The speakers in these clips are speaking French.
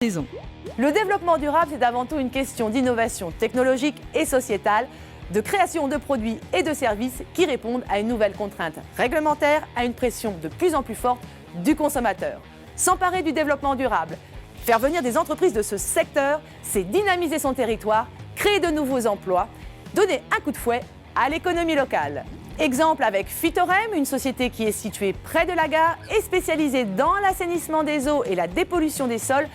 maison. Le développement durable, c'est avant tout une question d'innovation technologique et sociétale, de création de produits et de services qui répondent à une nouvelle contrainte réglementaire, à une pression de plus en plus forte du consommateur. S'emparer du développement durable, faire venir des entreprises de ce secteur, c'est dynamiser son territoire, créer de nouveaux emplois, donner un coup de fouet à l'économie locale. Exemple avec Phytorem, une société qui est située près de la gare et spécialisée dans l'assainissement des eaux et la dépollution des sols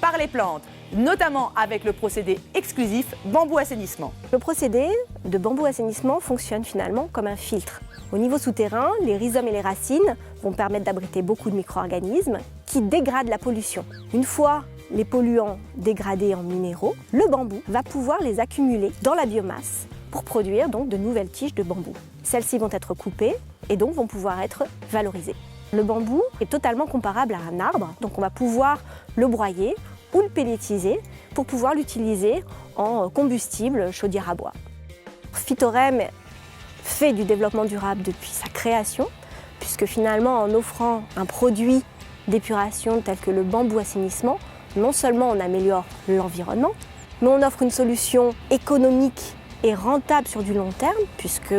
par les plantes, notamment avec le procédé exclusif bambou assainissement. Le procédé de bambou assainissement fonctionne finalement comme un filtre. Au niveau souterrain, les rhizomes et les racines vont permettre d'abriter beaucoup de micro-organismes qui dégradent la pollution. Une fois les polluants dégradés en minéraux, le bambou va pouvoir les accumuler dans la biomasse pour produire donc de nouvelles tiges de bambou. Celles-ci vont être coupées et donc vont pouvoir être valorisées. Le bambou est totalement comparable à un arbre, donc on va pouvoir le broyer ou le pellétiser pour pouvoir l'utiliser en combustible chaudière à bois. Phytorem fait du développement durable depuis sa création, puisque finalement en offrant un produit d'épuration tel que le bambou assainissement, non seulement on améliore l'environnement, mais on offre une solution économique et rentable sur du long terme, puisque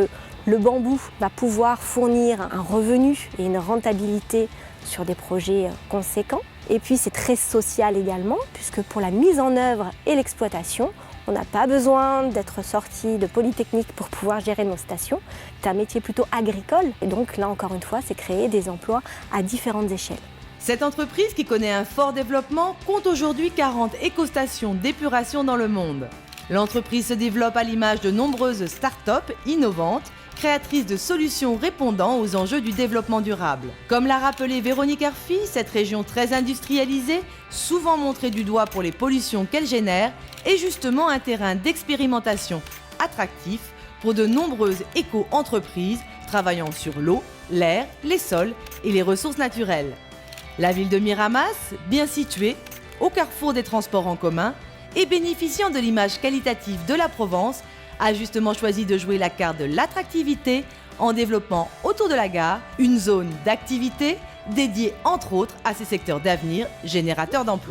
le bambou va pouvoir fournir un revenu et une rentabilité sur des projets conséquents. Et puis c'est très social également, puisque pour la mise en œuvre et l'exploitation, on n'a pas besoin d'être sorti de Polytechnique pour pouvoir gérer nos stations. C'est un métier plutôt agricole, et donc là encore une fois, c'est créer des emplois à différentes échelles. Cette entreprise, qui connaît un fort développement, compte aujourd'hui 40 écostations d'épuration dans le monde. L'entreprise se développe à l'image de nombreuses start-up innovantes, créatrices de solutions répondant aux enjeux du développement durable. Comme l'a rappelé Véronique Arfi, cette région très industrialisée, souvent montrée du doigt pour les pollutions qu'elle génère, est justement un terrain d'expérimentation attractif pour de nombreuses éco-entreprises travaillant sur l'eau, l'air, les sols et les ressources naturelles. La ville de Miramas, bien située, au carrefour des transports en commun et bénéficiant de l'image qualitative de la Provence, a justement choisi de jouer la carte de l'attractivité en développant autour de la gare une zone d'activité dédiée entre autres à ces secteurs d'avenir générateurs d'emplois.